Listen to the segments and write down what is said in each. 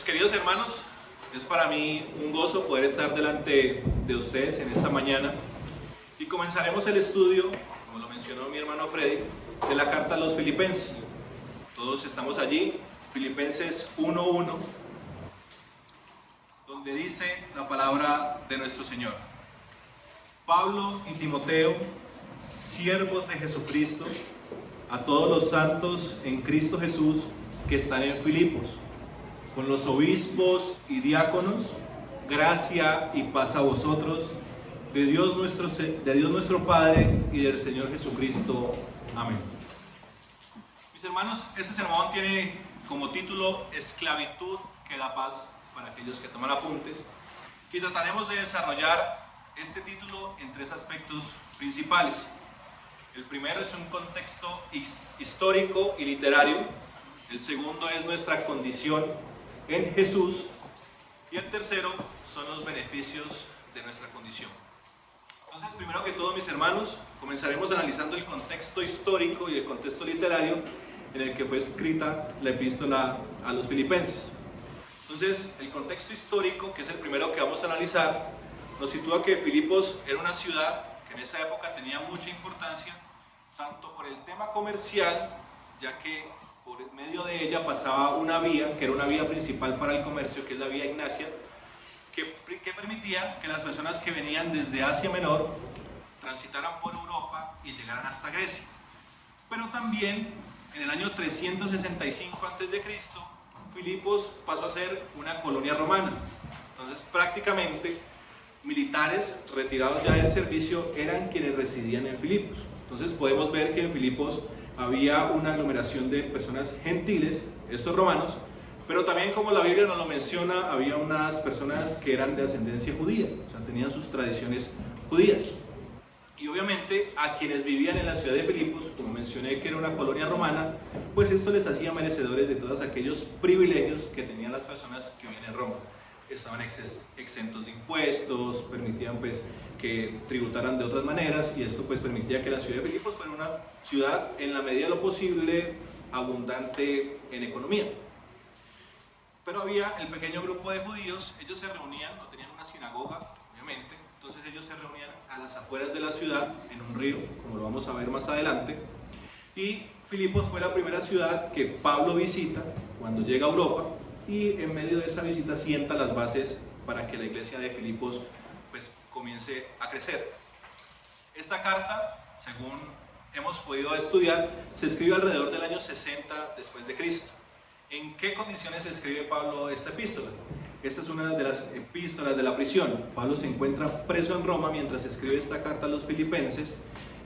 Mis queridos hermanos, es para mí un gozo poder estar delante de ustedes en esta mañana y comenzaremos el estudio, como lo mencionó mi hermano Freddy, de la carta a los Filipenses. Todos estamos allí, Filipenses 1:1, donde dice la palabra de nuestro Señor. Pablo y Timoteo, siervos de Jesucristo, a todos los santos en Cristo Jesús que están en Filipos, con los obispos y diáconos, gracia y paz a vosotros, de Dios nuestro Padre y del Señor Jesucristo. Amén. Mis hermanos, este sermón tiene como título Esclavitud que da paz, para aquellos que toman apuntes, y trataremos de desarrollar este título en tres aspectos principales. El primero es un contexto histórico y literario. El segundo es nuestra condición en Jesús. Y el tercero son los beneficios de nuestra condición. Entonces, primero que todo, mis hermanos, comenzaremos analizando el contexto histórico y el contexto literario en el que fue escrita la epístola a los Filipenses. Entonces, el contexto histórico, que es el primero que vamos a analizar, nos sitúa que Filipos era una ciudad que en esa época tenía mucha importancia, tanto por el tema comercial, ya que por medio de ella pasaba una vía, que era una vía principal para el comercio, que es la vía Ignacia, que permitía que las personas que venían desde Asia Menor transitaran por Europa y llegaran hasta Grecia. Pero también en el año 365 a.C., Filipos pasó a ser una colonia romana. Entonces, prácticamente, militares retirados ya del servicio eran quienes residían en Filipos. Entonces podemos ver que en Filipos había una aglomeración de personas gentiles, estos romanos, pero también, como la Biblia nos lo menciona, había unas personas que eran de ascendencia judía, o sea, tenían sus tradiciones judías. Y obviamente a quienes vivían en la ciudad de Filipos, como mencioné que era una colonia romana, pues esto les hacía merecedores de todos aquellos privilegios que tenían las personas que vivían en Roma. Estaban exentos de impuestos, permitían pues que tributaran de otras maneras, y esto pues permitía que la ciudad de Filipos fuera una ciudad en la medida de lo posible abundante en economía. Pero había el pequeño grupo de judíos, ellos se reunían, no tenían una sinagoga obviamente, entonces ellos se reunían a las afueras de la ciudad en un río, como lo vamos a ver más adelante, y Filipos fue la primera ciudad que Pablo visita cuando llega a Europa, y en medio de esa visita sienta las bases para que la iglesia de Filipos pues comience a crecer. Esta carta, según hemos podido estudiar, se escribe alrededor del año 60 después de Cristo. ¿En qué condiciones escribe Pablo esta epístola? Esta es una de las epístolas de la prisión. Pablo se encuentra preso en Roma mientras escribe esta carta a los filipenses.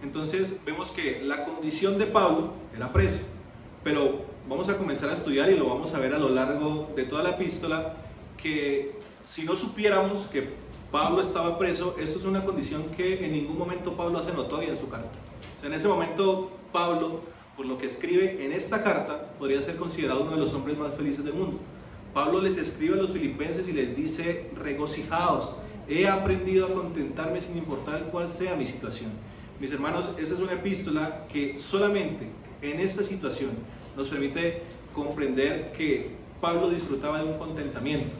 Entonces vemos que la condición de Pablo era preso, pero vamos a comenzar a estudiar y lo vamos a ver a lo largo de toda la epístola, que si no supiéramos que Pablo estaba preso, esto es una condición que en ningún momento Pablo hace notoria en su carta. O sea, en ese momento Pablo, por lo que escribe en esta carta, podría ser considerado uno de los hombres más felices del mundo. Pablo les escribe a los filipenses y les dice: regocijaos, he aprendido a contentarme sin importar cuál sea mi situación. Mis hermanos, esta es una epístola que solamente en esta situación nos permite comprender que Pablo disfrutaba de un contentamiento,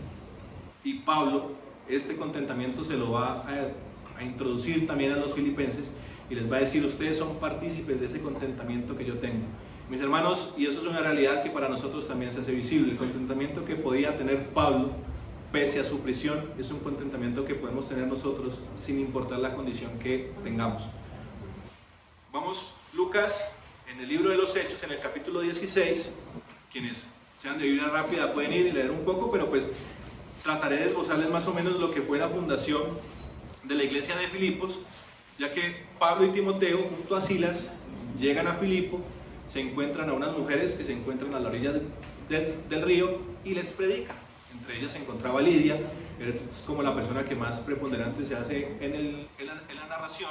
y Pablo este contentamiento se lo va a introducir también a los filipenses y les va a decir: ustedes son partícipes de ese contentamiento que yo tengo. Mis hermanos, y eso es una realidad que para nosotros también se hace visible. El contentamiento que podía tener Pablo pese a su prisión es un contentamiento que podemos tener nosotros sin importar la condición que tengamos. Vamos, Lucas, en el libro de los Hechos, en el capítulo 16, quienes sean de Biblia rápida pueden ir y leer un poco, pero pues trataré de esbozarles más o menos lo que fue la fundación de la iglesia de Filipos, ya que Pablo y Timoteo junto a Silas llegan a Filipo, se encuentran a unas mujeres que se encuentran a la orilla del río y les predican. Entre ellas se encontraba Lidia, es como la persona que más preponderante se hace en la narración,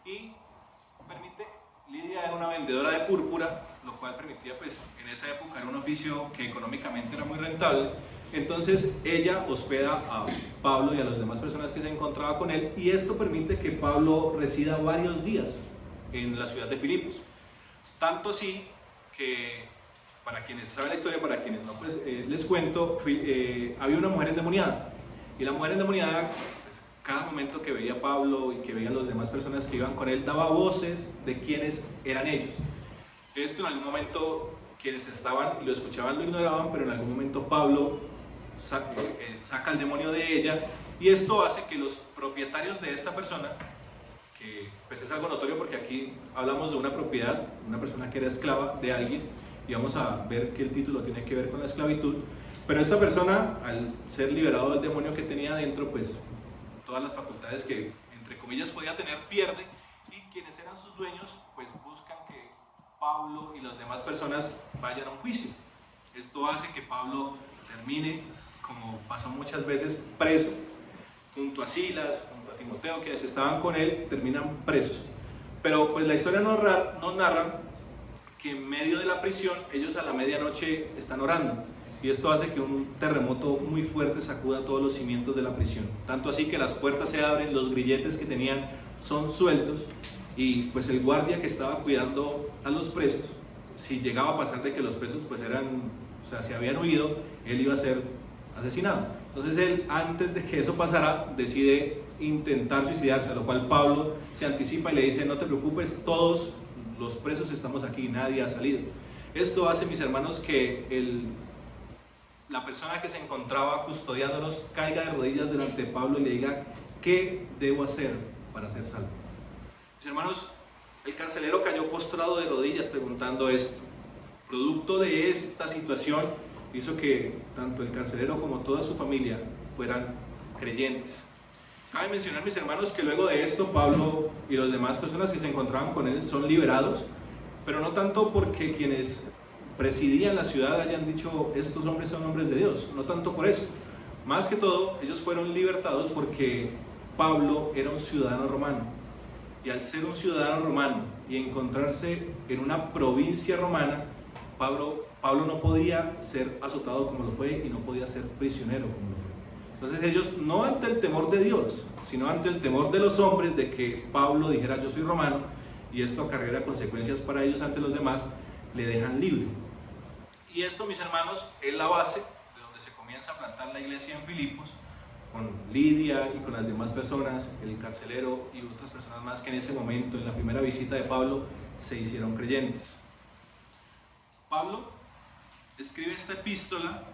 y Lidia era una vendedora de púrpura, lo cual permitía, pues en esa época era un oficio que económicamente era muy rentable. Entonces ella hospeda a Pablo y a las demás personas que se encontraba con él, y esto permite que Pablo resida varios días en la ciudad de Filipos. Tanto así que para quienes saben la historia, para quienes no, pues les cuento, había una mujer endemoniada. Y la mujer endemoniada, pues, cada momento que veía a Pablo y que veía a las demás personas que iban con él, daba voces de quiénes eran ellos. Esto en algún momento quienes estaban y lo escuchaban lo ignoraban, pero en algún momento Pablo saca al demonio de ella, y esto hace que los propietarios de esta persona, que pues es algo notorio porque aquí hablamos de una propiedad, una persona que era esclava de alguien, y vamos a ver que el título tiene que ver con la esclavitud, pero esta persona, al ser liberado del demonio que tenía adentro, pues todas las facultades que entre comillas podía tener pierde, y quienes eran sus dueños pues buscan que Pablo y las demás personas vayan a un juicio. Esto hace que Pablo termine, como pasó muchas veces, preso, junto a Silas, junto a Timoteo, quienes estaban con él, terminan presos. Pero pues la historia nos narra que en medio de la prisión, ellos a la medianoche están orando, y esto hace que un terremoto muy fuerte sacuda todos los cimientos de la prisión, tanto así que las puertas se abren, los grilletes que tenían son sueltos, y pues el guardia que estaba cuidando a los presos, si llegaba a pasar de que los presos pues se habían huido, él iba a ser asesinado. Entonces él, antes de que eso pasara, decide intentar suicidarse, a lo cual Pablo se anticipa y le dice: no te preocupes, todos los presos estamos aquí, nadie ha salido. Esto hace, mis hermanos, que la persona que se encontraba custodiándolos caiga de rodillas delante de Pablo y le diga: ¿qué debo hacer para ser salvo? Mis hermanos, el carcelero cayó postrado de rodillas preguntando esto. Producto de esta situación hizo que tanto el carcelero como toda su familia fueran creyentes. Cabe mencionar, mis hermanos, que luego de esto Pablo y las demás personas que se encontraban con él son liberados, pero no tanto porque quienes presidían la ciudad hayan dicho: estos hombres son hombres de Dios, no tanto por eso. Más que todo, ellos fueron libertados porque Pablo era un ciudadano romano, y al ser un ciudadano romano y encontrarse en una provincia romana, Pablo no podía ser azotado como lo fue, y no podía ser prisionero como lo fue. Entonces ellos, no ante el temor de Dios, sino ante el temor de los hombres de que Pablo dijera: yo soy romano, y esto acarreara consecuencias para ellos ante los demás, le dejan libre. Y esto, mis hermanos, es la base de donde se comienza a plantar la iglesia en Filipos, con Lidia y con las demás personas, el carcelero y otras personas más que en ese momento, en la primera visita de Pablo, se hicieron creyentes. Pablo escribe esta epístola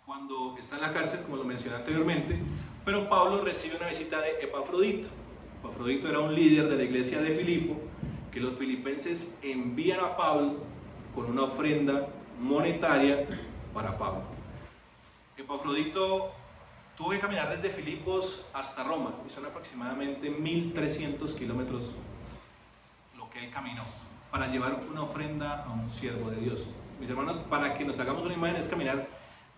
cuando está en la cárcel, como lo mencioné anteriormente, pero Pablo recibe una visita de Epafrodito. Epafrodito era un líder de la iglesia de Filipo, que los filipenses envían a Pablo con una ofrenda monetaria para Pablo. Epafrodito tuvo que caminar desde Filipos hasta Roma, y son aproximadamente 1300 kilómetros lo que él caminó para llevar una ofrenda a un siervo de Dios. Mis hermanos, para que nos hagamos una imagen, es caminar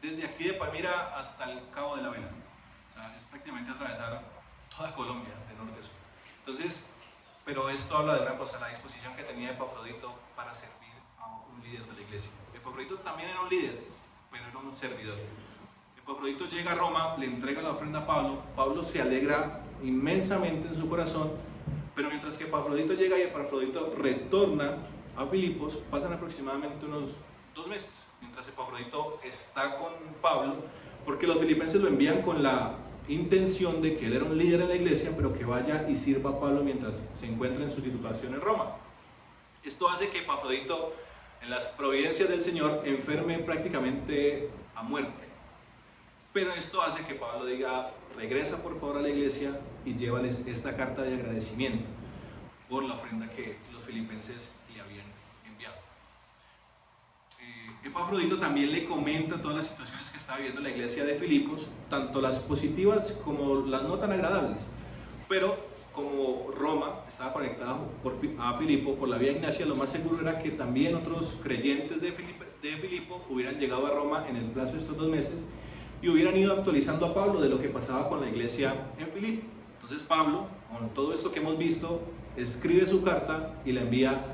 desde aquí de Palmira hasta el Cabo de la Vela. O sea, es prácticamente atravesar toda Colombia, de norte a sur. Entonces, pero esto habla de una cosa, la disposición que tenía Epafrodito para servir a un líder de la iglesia. Epafrodito también era un líder, pero era un servidor. Epafrodito llega a Roma, le entrega la ofrenda a Pablo. Pablo se alegra inmensamente en su corazón, pero mientras que Epafrodito llega y Epafrodito retorna a Filipos, pasan aproximadamente unos 2 meses, mientras Epafrodito está con Pablo, porque los filipenses lo envían con la intención de que él era un líder en la iglesia, pero que vaya y sirva a Pablo mientras se encuentra en su situación en Roma. Esto hace que Epafrodito, en las providencias del Señor, enferme prácticamente a muerte. Pero esto hace que Pablo diga: regresa por favor a la iglesia y llévales esta carta de agradecimiento por la ofrenda que los filipenses le habían enviado. Epafrodito también le comenta todas las situaciones que estaba viviendo la iglesia de Filipos, tanto las positivas como las no tan agradables. Pero como Roma estaba conectada a Filipo por la vía Ignacia, lo más seguro era que también otros creyentes de Filipo hubieran llegado a Roma en el plazo de estos 2 meses y hubieran ido actualizando a Pablo de lo que pasaba con la iglesia en Filipo. Entonces Pablo, con todo esto que hemos visto, escribe su carta y la envía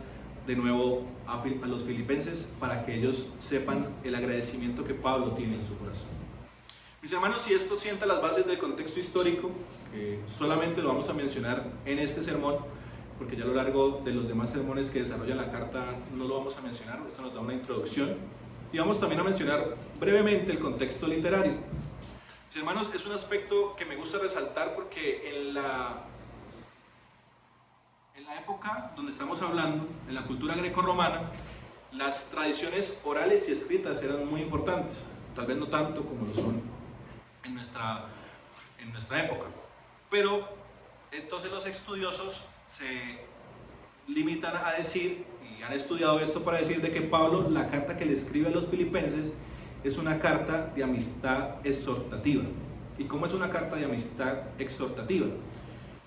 de nuevo a los filipenses para que ellos sepan el agradecimiento que Pablo tiene en su corazón. Mis hermanos, si esto sienta las bases del contexto histórico, que solamente lo vamos a mencionar en este sermón, porque ya a lo largo de los demás sermones que desarrollan la carta no lo vamos a mencionar, esto nos da una introducción. Y vamos también a mencionar brevemente el contexto literario. Mis hermanos, es un aspecto que me gusta resaltar porque en la época donde estamos hablando, en la cultura grecorromana, las tradiciones orales y escritas eran muy importantes, tal vez no tanto como lo son en nuestra época. Pero entonces los estudiosos se limitan a decir, y han estudiado esto para decir, de que Pablo, la carta que le escribe a los filipenses, es una carta de amistad exhortativa. ¿Y cómo es una carta de amistad exhortativa?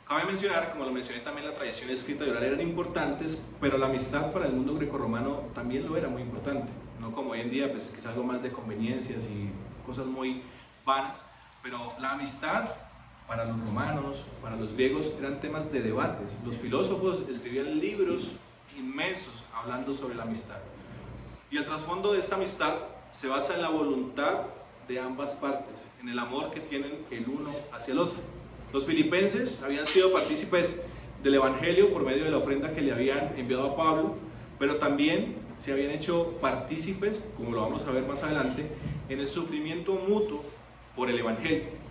Cabe mencionar, como lo mencioné también, la tradición escrita y oral eran importantes, pero la amistad para el mundo grecorromano también lo era muy importante. No como hoy en día, pues, que es algo más de conveniencias y cosas muy vanas, pero la amistad para los romanos, para los griegos, eran temas de debates. Los filósofos escribían libros inmensos hablando sobre la amistad. Y el trasfondo de esta amistad se basa en la voluntad de ambas partes, en el amor que tienen el uno hacia el otro. Los filipenses habían sido partícipes del Evangelio por medio de la ofrenda que le habían enviado a Pablo, pero también se habían hecho partícipes, como lo vamos a ver más adelante, en el sufrimiento mutuo por el Evangelio.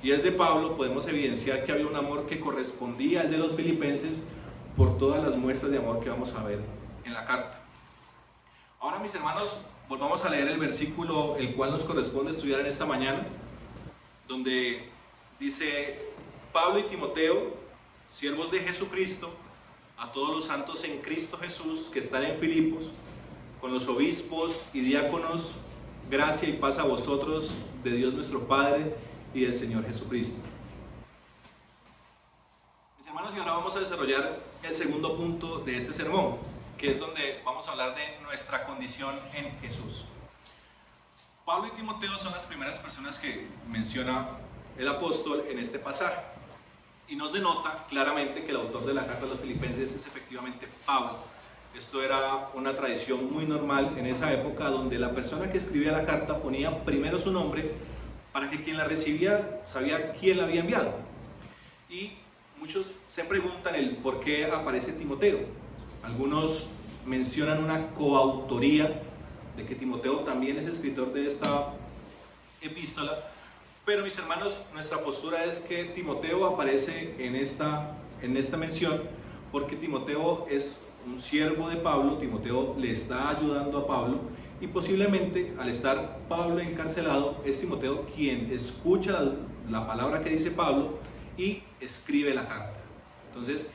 Y desde Pablo podemos evidenciar que había un amor que correspondía al de los filipenses por todas las muestras de amor que vamos a ver en la carta. Ahora, mis hermanos, volvamos a leer el versículo el cual nos corresponde estudiar en esta mañana, donde dice: Pablo y Timoteo, siervos de Jesucristo, a todos los santos en Cristo Jesús que están en Filipos, con los obispos y diáconos, gracia y paz a vosotros de Dios nuestro Padre y del Señor Jesucristo. Mis hermanos, y ahora vamos a desarrollar el segundo punto de este sermón, que es donde vamos a hablar de nuestra condición en Jesús. Pablo y Timoteo son las primeras personas que menciona el apóstol en este pasaje, y nos denota claramente que el autor de la carta a los filipenses es efectivamente Pablo. Esto era una tradición muy normal en esa época, donde la persona que escribía la carta ponía primero su nombre para que quien la recibía sabía quién la había enviado. Y muchos se preguntan el por qué aparece Timoteo. Algunos mencionan una coautoría, de que Timoteo también es escritor de esta epístola, pero mis hermanos, nuestra postura es que Timoteo aparece en esta mención porque Timoteo es un siervo de Pablo. Timoteo le está ayudando a Pablo, y posiblemente al estar Pablo encarcelado, es Timoteo quien escucha la palabra que dice Pablo y escribe la carta. Entonces,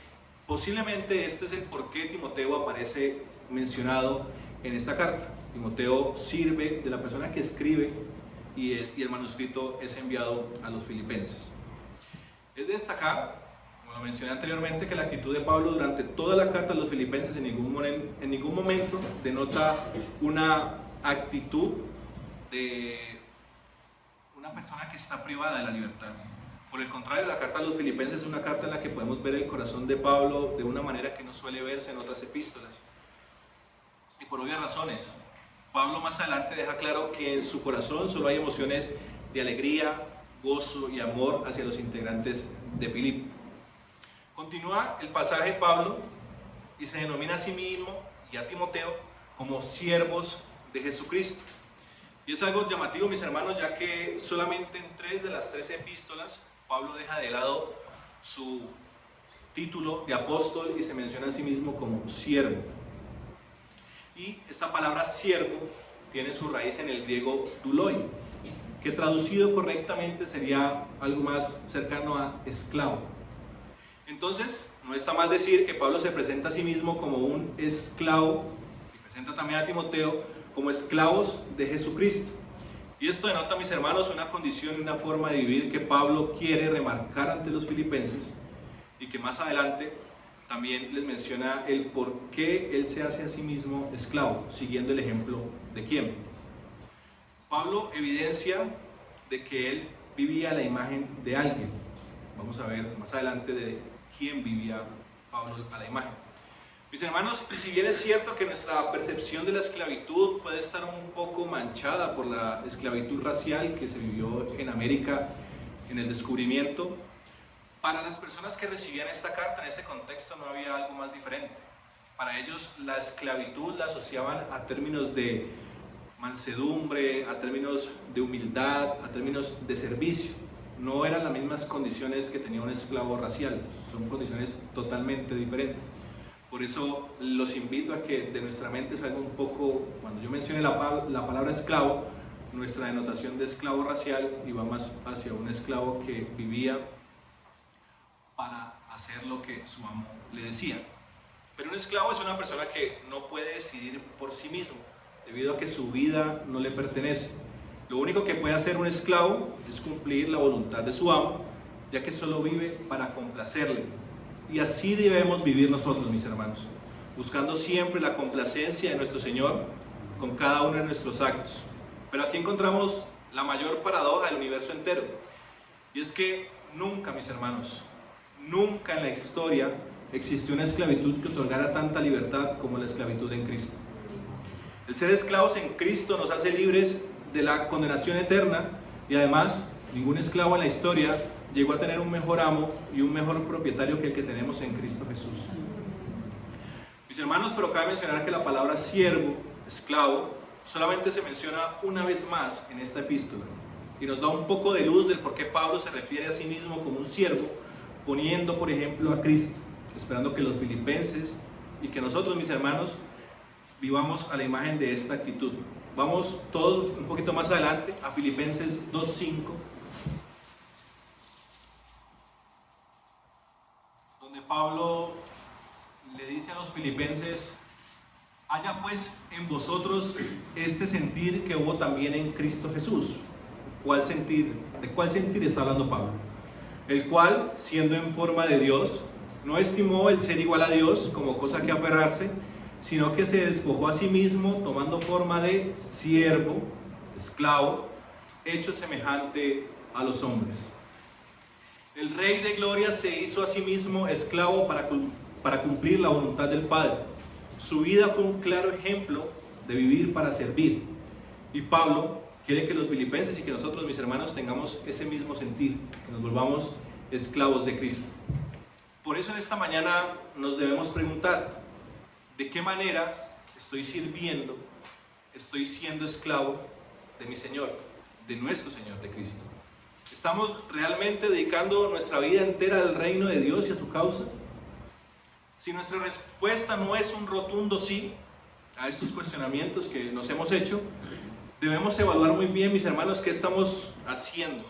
posiblemente este es el por qué Timoteo aparece mencionado en esta carta. Timoteo sirve de la persona que escribe, y el manuscrito es enviado a los filipenses. Es de destacar, como lo mencioné anteriormente, que la actitud de Pablo durante toda la carta a los filipenses en ningún momento denota una actitud de una persona que está privada de la libertad. Por el contrario, la carta a los filipenses es una carta en la que podemos ver el corazón de Pablo de una manera que no suele verse en otras epístolas. Y por obvias razones. Pablo más adelante deja claro que en su corazón solo hay emociones de alegría, gozo y amor hacia los integrantes de Filipo. Continúa el pasaje Pablo y se denomina a sí mismo y a Timoteo como siervos de Jesucristo. Y es algo llamativo, mis hermanos, ya que solamente en 3 de las 13 epístolas Pablo deja de lado su título de apóstol y se menciona a sí mismo como siervo. Y esta palabra siervo tiene su raíz en el griego douloi, que traducido correctamente sería algo más cercano a esclavo. Entonces, no está mal decir que Pablo se presenta a sí mismo como un esclavo, y presenta también a Timoteo como esclavos de Jesucristo. Y esto denota, mis hermanos, una condición y una forma de vivir que Pablo quiere remarcar ante los filipenses, y que más adelante también les menciona el por qué él se hace a sí mismo esclavo, siguiendo el ejemplo de quién. Pablo evidencia de que él vivía a la imagen de alguien. Vamos a ver más adelante de quién vivía Pablo a la imagen. Mis hermanos, y si bien es cierto que nuestra percepción de la esclavitud puede estar un poco manchada por la esclavitud racial que se vivió en América en el descubrimiento, Para las personas que recibían esta carta en este contexto no había algo más diferente. Para ellos la esclavitud la asociaban a términos de mansedumbre, a términos de humildad, a términos de servicio. No eran las mismas condiciones que tenía un esclavo racial, son condiciones totalmente diferentes. Por eso los invito a que de nuestra mente salga un poco, cuando yo mencione la palabra esclavo, nuestra denotación de esclavo racial y va más hacia un esclavo que vivía para hacer lo que su amo le decía. Pero un esclavo es una persona que no puede decidir por sí mismo, debido a que su vida no le pertenece. Lo único que puede hacer un esclavo es cumplir la voluntad de su amo, ya que solo vive para complacerle. Y así debemos vivir nosotros, mis hermanos, buscando siempre la complacencia de nuestro Señor con cada uno de nuestros actos. Pero aquí encontramos la mayor paradoja del universo entero, y es que nunca, mis hermanos, nunca en la historia existió una esclavitud que otorgara tanta libertad como la esclavitud en Cristo. El ser esclavos en Cristo nos hace libres de la condenación eterna, y además ningún esclavo en la historia llegó a tener un mejor amo y un mejor propietario que el que tenemos en Cristo Jesús. Mis hermanos, pero cabe mencionar que la palabra siervo, esclavo, solamente se menciona una vez más en esta epístola, y nos da un poco de luz del por qué Pablo se refiere a sí mismo como un siervo, poniendo por ejemplo a Cristo, esperando que los filipenses y que nosotros, mis hermanos, vivamos a la imagen de esta actitud. Vamos todos un poquito más adelante a Filipenses 2:5, donde Pablo le dice a los filipenses: haya pues en vosotros este sentir que hubo también en Cristo Jesús. ¿Cuál sentir? ¿De cuál sentir está hablando Pablo? El cual, siendo en forma de Dios, no estimó el ser igual a Dios como cosa que aferrarse, sino que se despojó a sí mismo, tomando forma de siervo, esclavo, hecho semejante a los hombres. El Rey de Gloria se hizo a sí mismo esclavo para cumplir la voluntad del Padre. Su vida fue un claro ejemplo de vivir para servir. Y Pablo quiere que los filipenses y que nosotros, mis hermanos, tengamos ese mismo sentir, que nos volvamos esclavos de Cristo. Por eso en esta mañana nos debemos preguntar: ¿de qué manera estoy sirviendo, estoy siendo esclavo de mi Señor, de nuestro Señor, de Cristo? ¿Estamos realmente dedicando nuestra vida entera al reino de Dios y a su causa? Si nuestra respuesta no es un rotundo sí a estos cuestionamientos que nos hemos hecho, debemos evaluar muy bien, mis hermanos, qué estamos haciendo,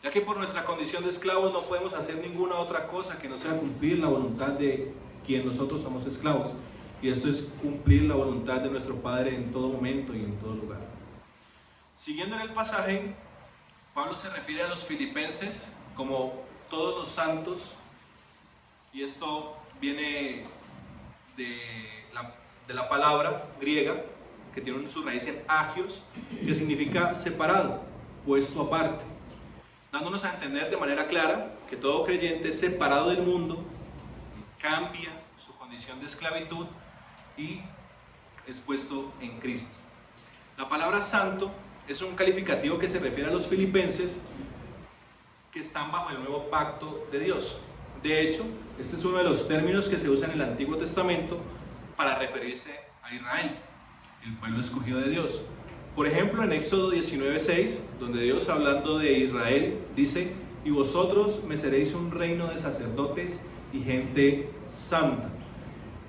ya que por nuestra condición de esclavos no podemos hacer ninguna otra cosa que no sea cumplir la voluntad de quien nosotros somos esclavos. Y esto es cumplir la voluntad de nuestro Padre en todo momento y en todo lugar. Siguiendo en el pasaje, Pablo se refiere a los filipenses como todos los santos, y esto viene de la palabra griega que tiene su raíz en agios, que significa separado, puesto aparte, dándonos a entender de manera clara que todo creyente separado del mundo cambia su condición de esclavitud y es puesto en Cristo. La palabra santo es un calificativo que se refiere a los filipenses que están bajo el nuevo pacto de Dios. De hecho, este es uno de los términos que se usa en el Antiguo Testamento para referirse a Israel, el pueblo escogido de Dios. Por ejemplo, en Éxodo 19:6, donde Dios, hablando de Israel, dice: y vosotros me seréis un reino de sacerdotes y gente santa.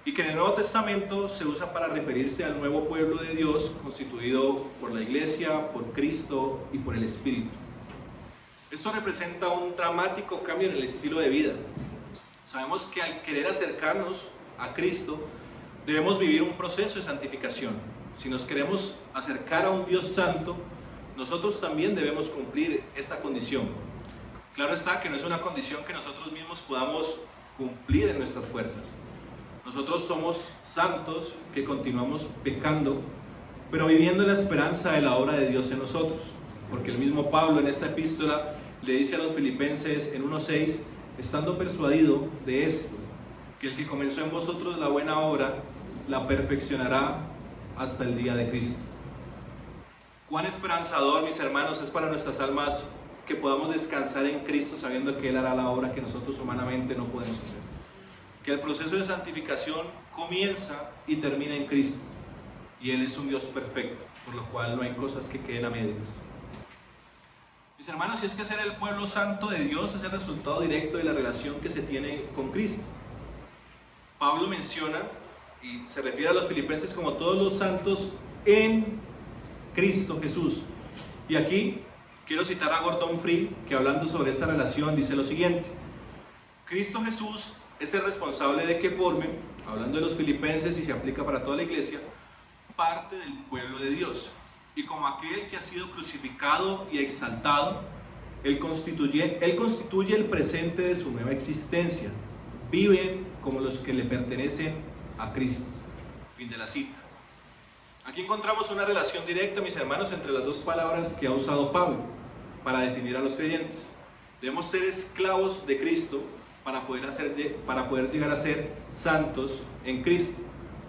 Y que en el Nuevo Testamento se usa para referirse al nuevo pueblo de Dios constituido por la Iglesia, por Cristo y por el Espíritu. Esto representa un dramático cambio en el estilo de vida. Sabemos que al querer acercarnos a Cristo debemos vivir un proceso de santificación. Si nos queremos acercar a un Dios santo, nosotros también debemos cumplir esta condición. Claro está que no es una condición que nosotros mismos podamos cumplir en nuestras fuerzas. Nosotros somos santos que continuamos pecando, pero viviendo en la esperanza de la obra de Dios en nosotros. Porque el mismo Pablo en esta epístola le dice a los filipenses en 1:6, estando persuadido de esto, que el que comenzó en vosotros la buena obra, la perfeccionará hasta el día de Cristo. Cuán esperanzador, mis hermanos, es para nuestras almas que podamos descansar en Cristo sabiendo que Él hará la obra que nosotros humanamente no podemos hacer. Que el proceso de santificación comienza y termina en Cristo. Y Él es un Dios perfecto, por lo cual no hay cosas que queden a medias. Mis hermanos, si es que ser el pueblo santo de Dios es el resultado directo de la relación que se tiene con Cristo. Pablo menciona y se refiere a los filipenses como todos los santos en Cristo Jesús. Y aquí quiero citar a Gordon Free, que hablando sobre esta relación dice lo siguiente: Cristo Jesús es el responsable de que formen, hablando de los filipenses y se aplica para toda la iglesia, parte del pueblo de Dios. Y como aquel que ha sido crucificado y exaltado, Él constituye el presente de su nueva existencia. Viven como los que le pertenecen a Cristo. Fin de la cita. Aquí encontramos una relación directa, mis hermanos, entre las dos palabras que ha usado Pablo para definir a los creyentes. Debemos ser esclavos de Cristo para poder llegar a ser santos en Cristo.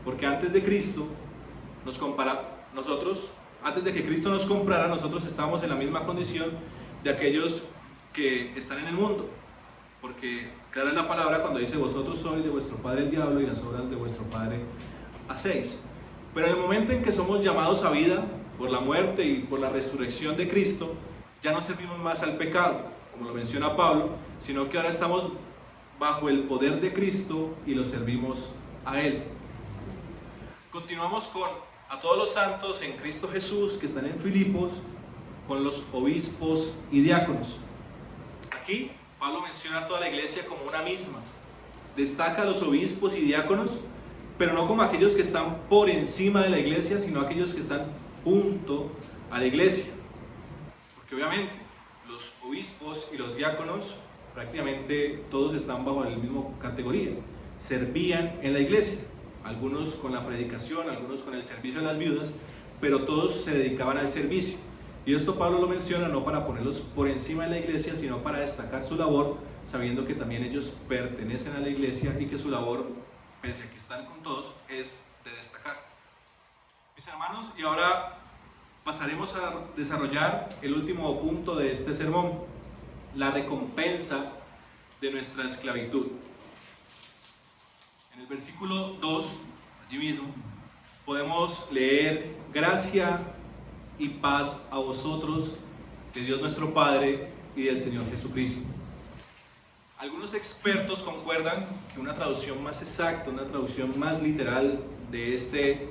Porque antes de Cristo antes de que Cristo nos comprara, nosotros estábamos en la misma condición de aquellos que están en el mundo. Porque clara es la palabra cuando dice: vosotros sois de vuestro padre el diablo y las obras de vuestro padre hacéis. Pero en el momento en que somos llamados a vida por la muerte y por la resurrección de Cristo, ya no servimos más al pecado, como lo menciona Pablo, sino que ahora estamos bajo el poder de Cristo y lo servimos a Él. Continuamos con a todos los santos en Cristo Jesús que están en Filipos, con los obispos y diáconos. Aquí Pablo menciona a toda la iglesia como una misma. Destaca a los obispos y diáconos, pero no como aquellos que están por encima de la iglesia, sino aquellos que están junto a la iglesia. Porque obviamente los obispos y los diáconos prácticamente todos están bajo la misma categoría. Servían en la iglesia, algunos con la predicación, algunos con el servicio de las viudas, pero todos se dedicaban al servicio. Y esto Pablo lo menciona no para ponerlos por encima de la iglesia, sino para destacar su labor, sabiendo que también ellos pertenecen a la iglesia y que su labor, pese a que están con todos, es de destacar. Mis hermanos, y ahora pasaremos a desarrollar el último punto de este sermón: la recompensa de nuestra esclavitud. En el versículo 2, allí mismo, podemos leer: gracia y paz a vosotros, de Dios nuestro Padre y del Señor Jesucristo. Algunos expertos concuerdan que una traducción más exacta, una traducción más literal de este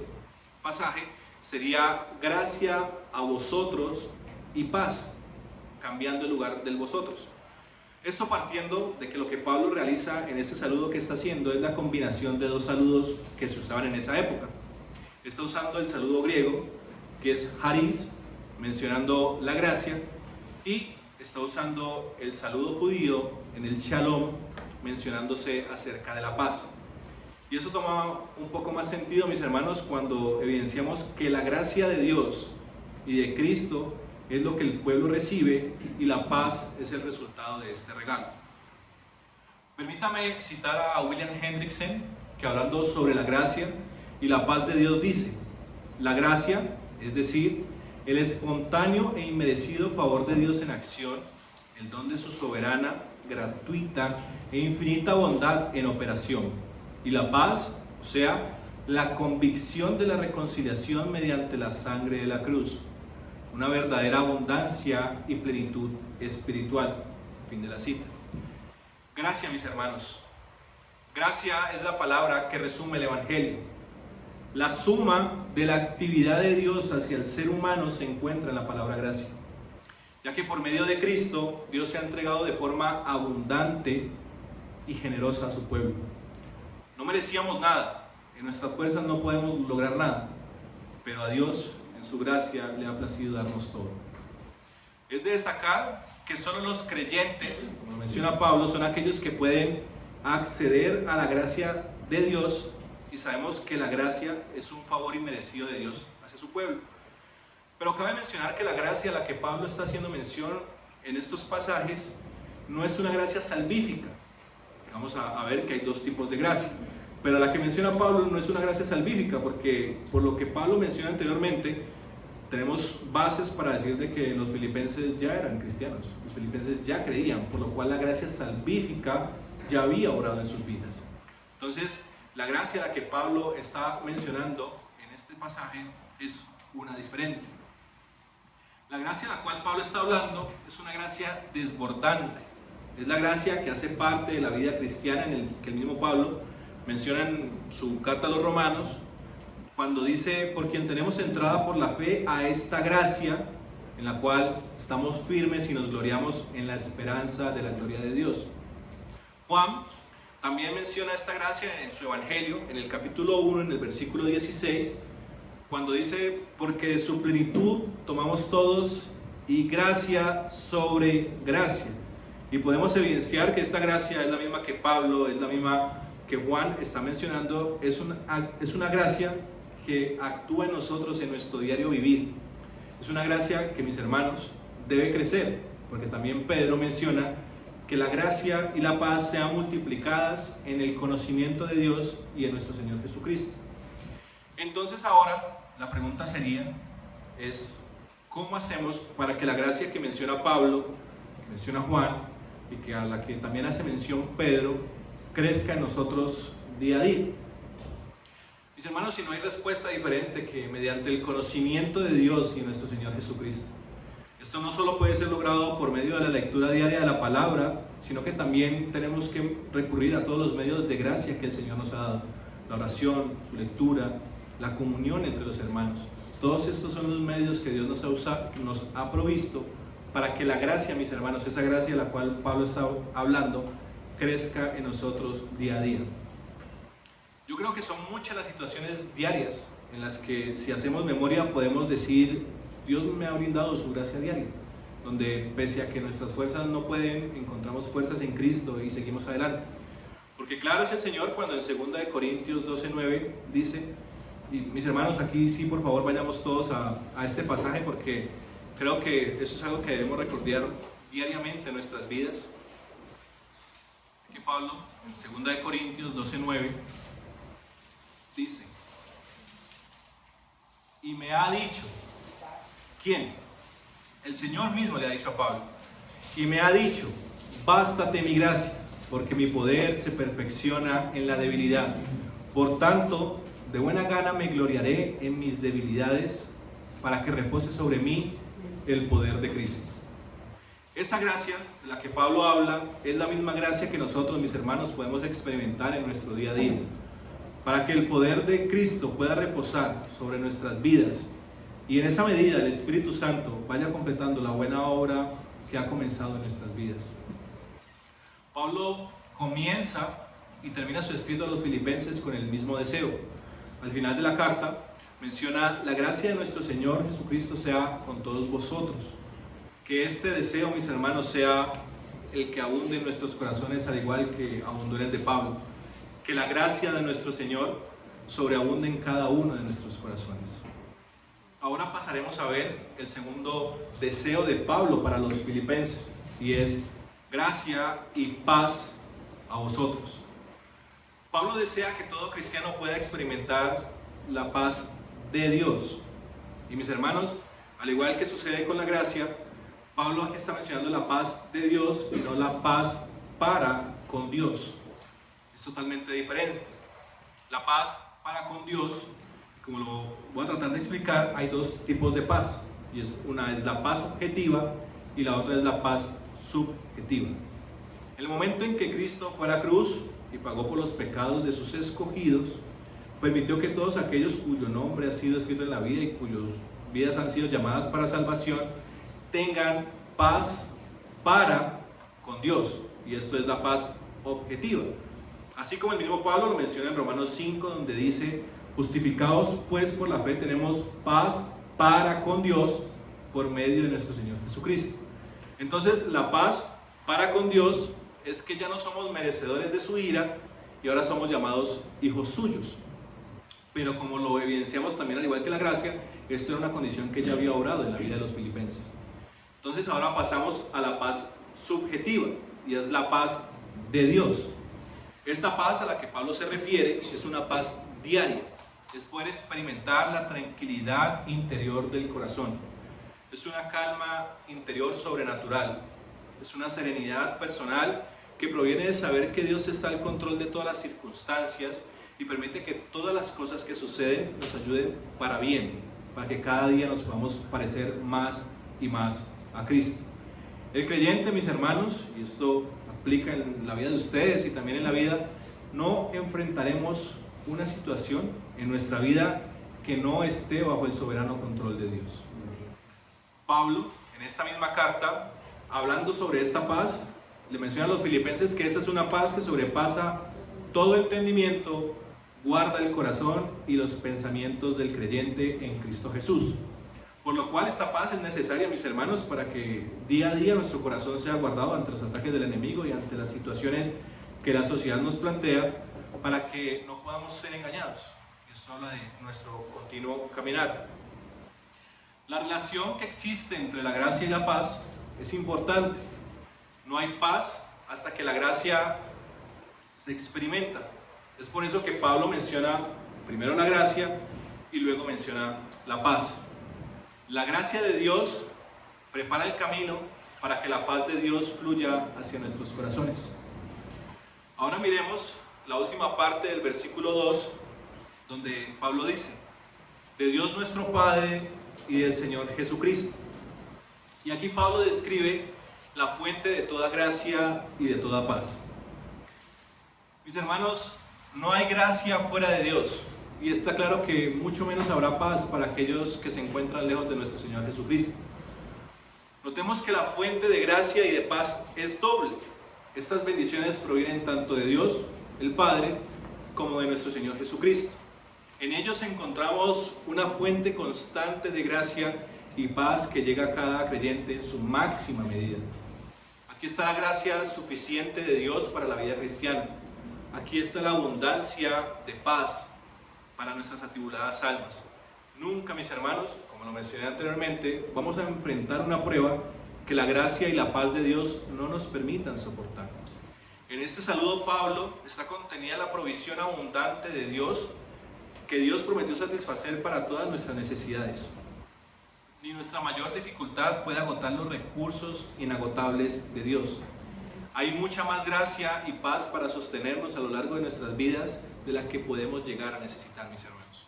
pasaje sería: gracia a vosotros y paz, cambiando el lugar del vosotros. Esto partiendo de que lo que Pablo realiza en este saludo que está haciendo es la combinación de dos saludos que se usaban en esa época. Está usando el saludo griego, que es charis, mencionando la gracia, y está usando el saludo judío en el shalom, mencionándose acerca de la paz. Y eso toma un poco más sentido, mis hermanos, cuando evidenciamos que la gracia de Dios y de Cristo es lo que el pueblo recibe y la paz es el resultado de este regalo. Permítame citar a William Hendrickson, que hablando sobre la gracia y la paz de Dios dice: la gracia, es decir, el espontáneo e inmerecido favor de Dios en acción, el don de su soberana, gratuita e infinita bondad en operación. Y la paz, o sea, la convicción de la reconciliación mediante la sangre de la cruz. Una verdadera abundancia y plenitud espiritual. Fin de la cita. Gracia, mis hermanos. Gracia es la palabra que resume el Evangelio. La suma de la actividad de Dios hacia el ser humano se encuentra en la palabra gracia, ya que por medio de Cristo Dios se ha entregado de forma abundante y generosa a su pueblo. No merecíamos nada, en nuestras fuerzas no podemos lograr nada, pero a Dios en su gracia le ha placido darnos todo. Es de destacar que solo los creyentes, como menciona Pablo, son aquellos que pueden acceder a la gracia de Dios, y sabemos que la gracia es un favor inmerecido de Dios hacia su pueblo. Pero cabe mencionar que la gracia a la que Pablo está haciendo mención en estos pasajes no es una gracia salvífica. Vamos a ver que hay dos tipos de gracia, pero la que menciona Pablo no es una gracia salvífica, porque por lo que Pablo menciona anteriormente, tenemos bases para decir de que los filipenses ya eran cristianos, los filipenses ya creían, por lo cual la gracia salvífica ya había obrado en sus vidas. Entonces, la gracia a la que Pablo está mencionando en este pasaje es una diferente. La gracia a la cual Pablo está hablando es una gracia desbordante, es la gracia que hace parte de la vida cristiana en el que el mismo Pablo menciona en su carta a los Romanos, cuando dice: por quien tenemos entrada por la fe a esta gracia, en la cual estamos firmes y nos gloriamos en la esperanza de la gloria de Dios. Juan también menciona esta gracia en su Evangelio, en el capítulo 1, en el versículo 16, cuando dice: porque de su plenitud tomamos todos, y gracia sobre gracia. Y podemos evidenciar que esta gracia es la misma que Pablo, es la misma que Juan está mencionando, es una gracia que actúa en nosotros en nuestro diario vivir. Es una gracia que, mis hermanos, debe crecer, porque también Pedro menciona que la gracia y la paz sean multiplicadas en el conocimiento de Dios y en nuestro Señor Jesucristo. Entonces ahora la pregunta sería, ¿cómo hacemos para que la gracia que menciona Pablo, que menciona Juan, y que a la que también hace mención Pedro, crezca en nosotros día a día? Mis hermanos, si no hay respuesta diferente que mediante el conocimiento de Dios y nuestro Señor Jesucristo. Esto no solo puede ser logrado por medio de la lectura diaria de la palabra, sino que también tenemos que recurrir a todos los medios de gracia que el Señor nos ha dado. La oración, su lectura, la comunión entre los hermanos. Todos estos son los medios que Dios nos ha provisto para que la gracia, mis hermanos, esa gracia de la cual Pablo está hablando, crezca en nosotros día a día. Yo creo que son muchas las situaciones diarias en las que, si hacemos memoria, podemos decir: Dios me ha brindado su gracia diaria, donde pese a que nuestras fuerzas no pueden, encontramos fuerzas en Cristo y seguimos adelante. Porque claro es el Señor cuando en 2 Corintios 12:9 dice, y mis hermanos, aquí sí, por favor, vayamos todos a este pasaje, porque creo que eso es algo que debemos recordar diariamente en nuestras vidas. Aquí Pablo, en 2 Corintios 12:9, dice: y me ha dicho. ¿Quién? El Señor mismo le ha dicho a Pablo: y me ha dicho, bástate mi gracia, porque mi poder se perfecciona en la debilidad. Por tanto, de buena gana me gloriaré en mis debilidades, para que repose sobre mí el poder de Cristo. Esa gracia de la que Pablo habla es la misma gracia que nosotros, mis hermanos, podemos experimentar en nuestro día a día, para que el poder de Cristo pueda reposar sobre nuestras vidas, y en esa medida el Espíritu Santo vaya completando la buena obra que ha comenzado en nuestras vidas. Pablo comienza y termina su escrito a los filipenses con el mismo deseo. Al final de la carta menciona: la gracia de nuestro Señor Jesucristo sea con todos vosotros. Que este deseo, mis hermanos, sea el que abunde en nuestros corazones, al igual que abundó en el de Pablo. Que la gracia de nuestro Señor sobreabunde en cada uno de nuestros corazones. Ahora pasaremos a ver el segundo deseo de Pablo para los filipenses, y es: gracia y paz a vosotros. Pablo desea que todo cristiano pueda experimentar la paz de Dios. Y mis hermanos, al igual que sucede con la gracia, Pablo aquí está mencionando la paz de Dios y no la paz para con Dios. Es totalmente diferente. La paz para con Dios, como lo voy a tratar de explicar, hay dos tipos de paz. Y una es la paz objetiva y la otra es la paz subjetiva. En el momento en que Cristo fue a la cruz y pagó por los pecados de sus escogidos, permitió que todos aquellos cuyo nombre ha sido escrito en la vida y cuyas vidas han sido llamadas para salvación, tengan paz para con Dios. Y esto es la paz objetiva. Así como el mismo Pablo lo menciona en Romanos 5, donde dice: justificados pues por la fe tenemos paz para con Dios por medio de nuestro Señor Jesucristo. Entonces, la paz para con Dios es que ya no somos merecedores de su ira y ahora somos llamados hijos suyos. Pero como lo evidenciamos también al igual que la gracia, esto era una condición que ya había obrado en la vida de los filipenses. Entonces ahora pasamos a la paz subjetiva, y es la paz de Dios. Esta paz a la que Pablo se refiere es una paz diaria. es poder experimentar la tranquilidad interior del corazón. Es una calma interior sobrenatural. Es una serenidad personal que proviene de saber que Dios está al control de todas las circunstancias y permite que todas las cosas que suceden nos ayuden para bien, para que cada día nos podamos parecer más y más a Cristo. El creyente, mis hermanos, y esto aplica en la vida de ustedes y también en la vida, no enfrentaremos una situación en nuestra vida que no esté bajo el soberano control de Dios. Pablo, en esta misma carta, hablando sobre esta paz, le menciona a los filipenses que esta es una paz que sobrepasa todo entendimiento, guarda el corazón y los pensamientos del creyente en Cristo Jesús. Por lo cual esta paz es necesaria, mis hermanos, para que día a día nuestro corazón sea guardado ante los ataques del enemigo y ante las situaciones que la sociedad nos plantea, para que no podamos ser engañados. Esto habla de nuestro continuo caminar. La relación que existe entre la gracia y la paz es importante. No hay paz hasta que la gracia se experimenta. Es por eso que Pablo menciona primero la gracia y luego menciona la paz. La gracia de Dios prepara el camino para que la paz de Dios fluya hacia nuestros corazones. Ahora miremos la última parte del versículo 2, donde Pablo dice: de Dios nuestro Padre y del Señor Jesucristo. Y aquí Pablo describe la fuente de toda gracia y de toda paz. Mis hermanos, no hay gracia fuera de Dios, y está claro que mucho menos habrá paz para aquellos que se encuentran lejos de nuestro Señor Jesucristo. Notemos que la fuente de gracia y de paz es doble. Estas bendiciones provienen tanto de Dios, el Padre, como de nuestro Señor Jesucristo. En ellos encontramos una fuente constante de gracia y paz que llega a cada creyente en su máxima medida. Aquí está la gracia suficiente de Dios para la vida cristiana. Aquí está la abundancia de paz para nuestras atribuladas almas. Nunca, mis hermanos, como lo mencioné anteriormente, vamos a enfrentar una prueba que la gracia y la paz de Dios no nos permitan soportar. En este saludo, Pablo, está contenida la provisión abundante de Dios que Dios prometió satisfacer para todas nuestras necesidades. Ni nuestra mayor dificultad puede agotar los recursos inagotables de Dios. Hay mucha más gracia y paz para sostenernos a lo largo de nuestras vidas de la que podemos llegar a necesitar, mis hermanos.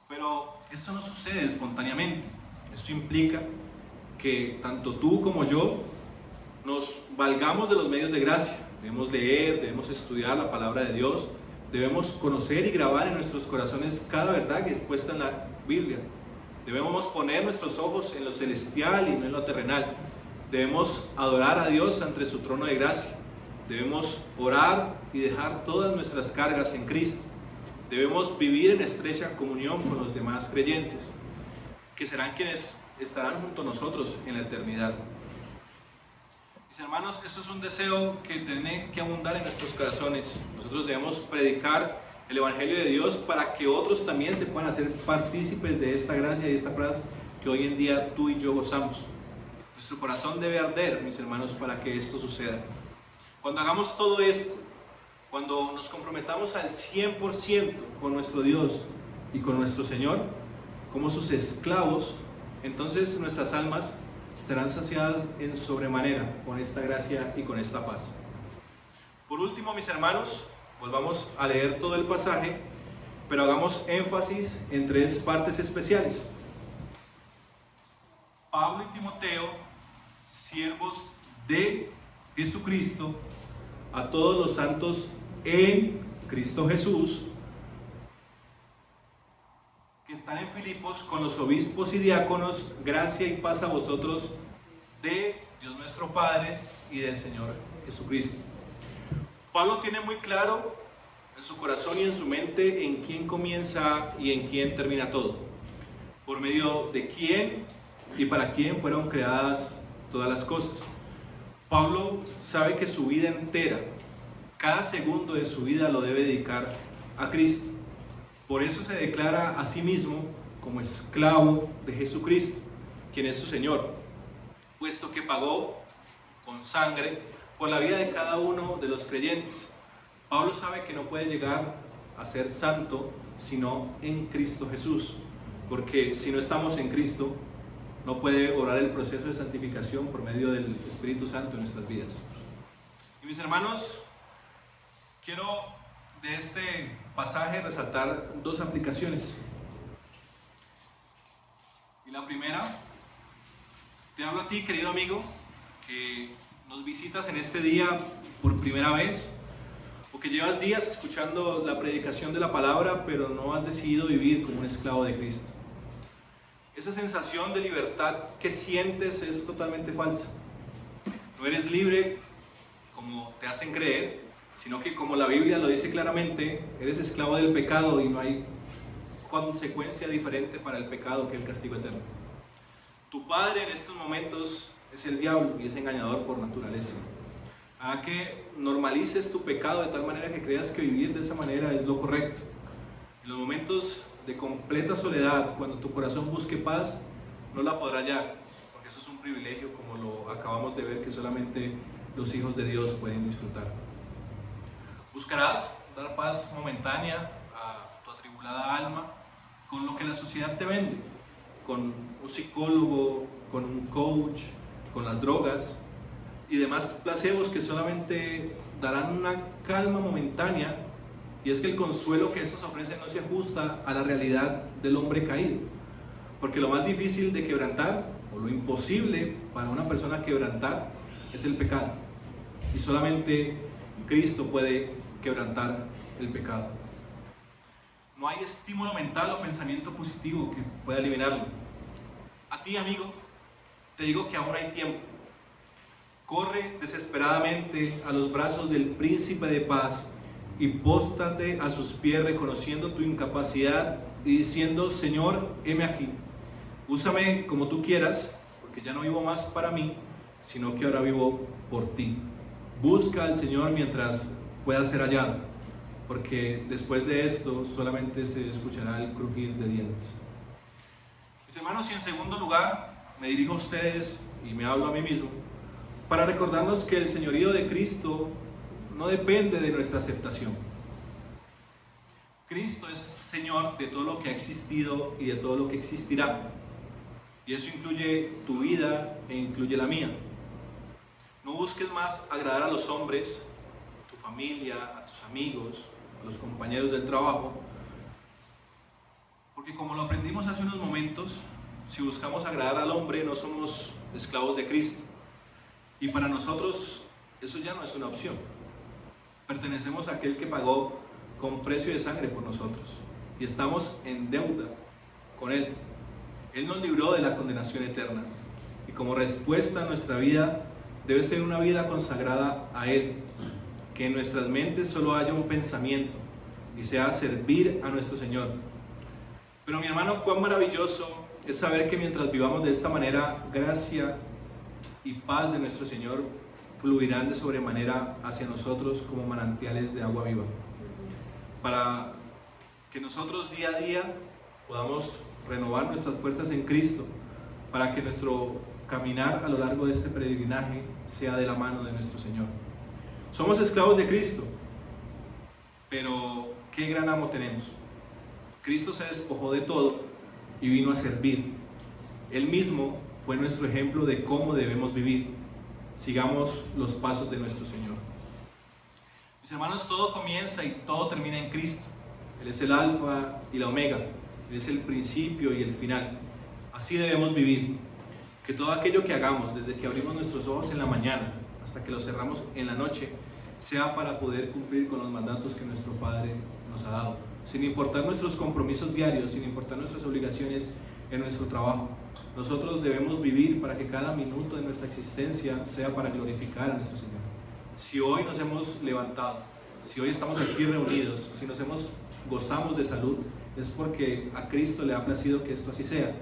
Pero esto no sucede espontáneamente. Esto implica que tanto tú como yo nos valgamos de los medios de gracia. Debemos leer, debemos estudiar la palabra de Dios, debemos conocer y grabar en nuestros corazones cada verdad que es puesta en la Biblia. Debemos poner nuestros ojos en lo celestial y no en lo terrenal. Debemos adorar a Dios ante su trono de gracia. Debemos orar y dejar todas nuestras cargas en Cristo. Debemos vivir en estrecha comunión con los demás creyentes, que serán quienes estarán junto a nosotros en la eternidad. Mis hermanos, esto es un deseo que tiene que abundar en nuestros corazones. Nosotros debemos predicar el Evangelio de Dios para que otros también se puedan hacer partícipes de esta gracia y esta paz que hoy en día tú y yo gozamos. Nuestro corazón debe arder, mis hermanos, para que esto suceda. Cuando hagamos todo esto, cuando nos comprometamos al 100% con nuestro Dios y con nuestro Señor, como sus esclavos, entonces nuestras almas serán saciadas en sobremanera con esta gracia y con esta paz. Por último, mis hermanos, volvamos a leer todo el pasaje, pero hagamos énfasis en tres partes especiales. Pablo y Timoteo, siervos de Jesucristo, a todos los santos en Cristo Jesús, que están en Filipos, con los obispos y diáconos, gracia y paz a vosotros de Dios nuestro Padre y del Señor Jesucristo. Pablo tiene muy claro en su corazón y en su mente en quién comienza y en quién termina todo, por medio de quién y para quién fueron creadas todas las cosas. Pablo sabe que su vida entera, cada segundo de su vida lo debe dedicar a Cristo. Por eso se declara a sí mismo como esclavo de Jesucristo, quien es su Señor, puesto que pagó con sangre por la vida de cada uno de los creyentes. Pablo sabe que no puede llegar a ser santo, sino en Cristo Jesús. Porque si no estamos en Cristo, no puede obrar el proceso de santificación por medio del Espíritu Santo en nuestras vidas. Y mis hermanos, quiero de este pasaje resaltar dos aplicaciones. Y la primera, te hablo a ti, querido amigo, que nos visitas en este día por primera vez, o que llevas días escuchando la predicación de la palabra, pero no has decidido vivir como un esclavo de Cristo. Esa sensación de libertad que sientes es totalmente falsa. No eres libre como te hacen creer, sino que, como la Biblia lo dice claramente, eres esclavo del pecado y no hay consecuencia diferente para el pecado que el castigo eterno. Tu padre en estos momentos es el diablo y es engañador por naturaleza. Haga que normalices tu pecado de tal manera que creas que vivir de esa manera es lo correcto. En los momentos de completa soledad, cuando tu corazón busque paz, no la podrá hallar, porque eso es un privilegio, como lo acabamos de ver, que solamente los hijos de Dios pueden disfrutar. Buscarás dar paz momentánea a tu atribulada alma con lo que la sociedad te vende, con un psicólogo, con un coach, con las drogas y demás placebos que solamente darán una calma momentánea. Y es que el consuelo que estos ofrecen no se ajusta a la realidad del hombre caído, porque lo más difícil de quebrantar, o lo imposible para una persona quebrantar, es el pecado, y solamente Cristo puede quebrantar el pecado. No hay estímulo mental o pensamiento positivo que pueda eliminarlo. A ti, amigo, te digo que aún hay tiempo. Corre desesperadamente a los brazos del Príncipe de Paz y póstrate a sus pies, reconociendo tu incapacidad y diciendo: Señor, heme aquí, úsame como tú quieras, porque ya no vivo más para mí, sino que ahora vivo por ti. Busca al Señor mientras pueda ser hallado, porque después de esto solamente se escuchará el crujir de dientes. Mis hermanos, y en segundo lugar, me dirijo a ustedes y me hablo a mí mismo, para recordarnos que el señorío de Cristo no depende de nuestra aceptación. Cristo es Señor de todo lo que ha existido y de todo lo que existirá. Y eso incluye tu vida e incluye la mía. No busques más agradar a los hombres, a tu familia, a tus amigos, a los compañeros del trabajo. Porque, como lo aprendimos hace unos momentos, si buscamos agradar al hombre, no somos esclavos de Cristo. Y para nosotros eso ya no es una opción. Pertenecemos a aquel que pagó con precio de sangre por nosotros y estamos en deuda con Él. Él nos libró de la condenación eterna y como respuesta a nuestra vida debe ser una vida consagrada a Él, que en nuestras mentes solo haya un pensamiento y sea servir a nuestro Señor. Pero, mi hermano, cuán maravilloso es saber que mientras vivamos de esta manera, gracia y paz de nuestro Señor fluirán de sobremanera hacia nosotros como manantiales de agua viva, para que nosotros día a día podamos renovar nuestras fuerzas en Cristo, para que nuestro caminar a lo largo de este peregrinaje sea de la mano de nuestro Señor. Somos esclavos de Cristo, pero qué gran amo tenemos. Cristo se despojó de todo y vino a servir. Él mismo fue nuestro ejemplo de cómo debemos vivir. Sigamos los pasos de nuestro Señor. Mis hermanos, todo comienza y todo termina en Cristo. Él es el alfa y la omega. Él es el principio y el final. Así debemos vivir. Que todo aquello que hagamos, desde que abrimos nuestros ojos en la mañana hasta que los cerramos en la noche, sea para poder cumplir con los mandatos que nuestro Padre nos ha dado, sin importar nuestros compromisos diarios, sin importar nuestras obligaciones en nuestro trabajo. Nosotros debemos vivir para que cada minuto de nuestra existencia sea para glorificar a nuestro Señor. Si hoy nos hemos levantado, si hoy estamos aquí reunidos, si gozamos de salud, es porque a Cristo le ha placido que esto así sea.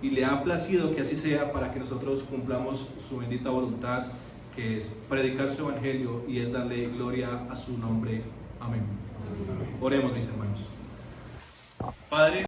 Y le ha placido que así sea para que nosotros cumplamos su bendita voluntad, que es predicar su evangelio y es darle gloria a su nombre. Amén. Oremos, mis hermanos. Padre,